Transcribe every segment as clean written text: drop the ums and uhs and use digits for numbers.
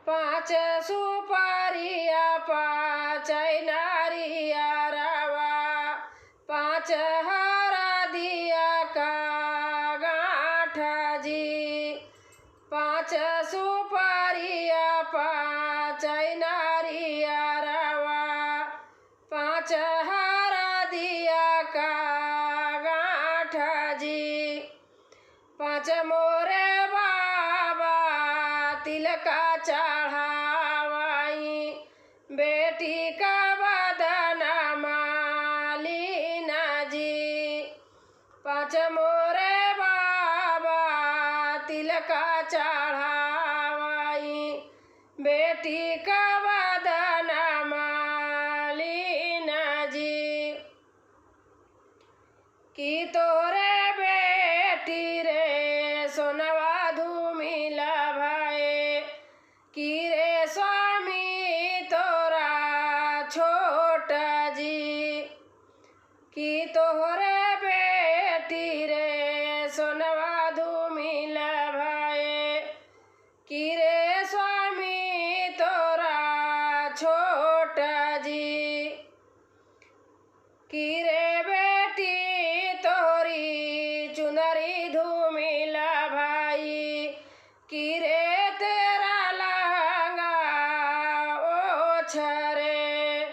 पाँच सुपारिया पाँच नारिया रवा, पाँच हरा दिया का गाँठ जी। पाँच सुपारिया पाँच नारिया रवा, पाँच हरा दिया का गाँठ जी। पाँच मोरे बाबा तिलका चढ़ावाई, बेटी का बदना मालिना जी। पाँच मोरे बाबा तिलका चढ़ावाई, बेटी का बदना मालिना जी। की तोरे बेटी रे सोनवा धूमिला भाई, की रे स्वामी तोरा छोटा जी। की तोरे बेटी रे सोनवा धूमिला भाई, की रे स्वामी तोरा छोटा जी। की रे बेटी तोरी चुनरी धूमिला भाई, की रे तेरा लहंगा ओछरे।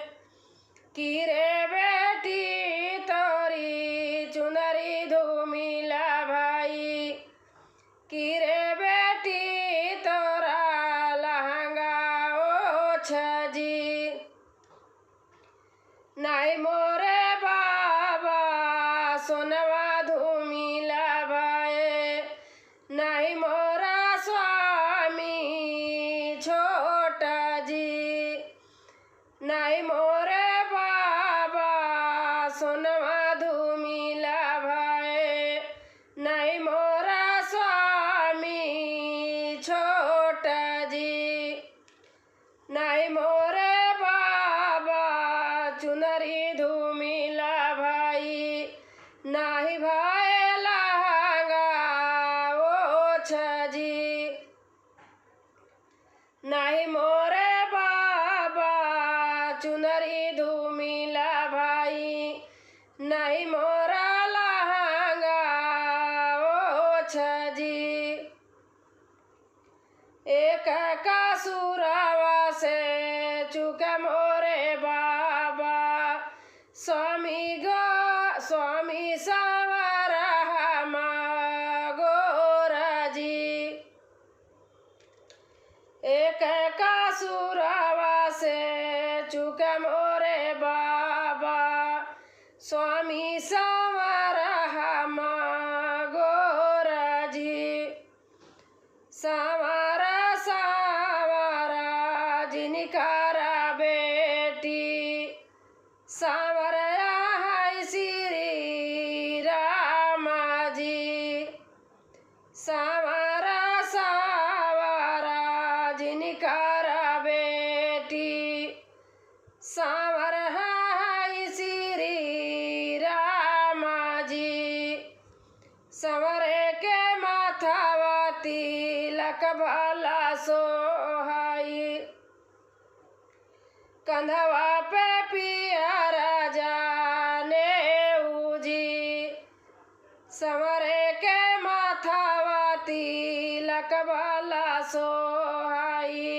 की रे बेटी तोरी चुनरी धूमिला भाई, की रे बेटी तोरा लहंगा ओछ जी। नाई मोरे बाबा सोनवा धूमिला भाई, नाई मोरा स्वामी छोटा जी। नाई मोरे बाबा सोनवा धूमिला भाई, नाई मोरा स्वामी छोटा जी। नाई मोरे बाबा चुनरी धूमिला भाई, नाही भाई लहंगा ओछ जी। नाही मोरे बाबा चुनरी धूमिला भाई, नाही मोरा लहंगा ओछ जी। एक कासुरवा से चुक मोरे बाबा, स्वामी सवरा गोरा जी। एक कासुरवा से चुक मोरे बाबा, स्वामी सवरा गोरा जी। सवरा सवरा जिनकारा बेटी, सवरा है श्री राम जी। सवरा सवरा जिनकारा बेटी, सवरा है श्री राम जी। संवरे के माथावा तिलक भला सोहाई, कंधवा पे पियरा जाने जी। संवरे के माथावा तिलक भला सोहाई,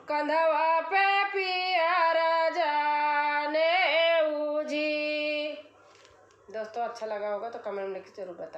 कंधवा पे पियरा जाने जी। दोस्तों अच्छा लगा होगा तो कमेंट में जरूर बताएं।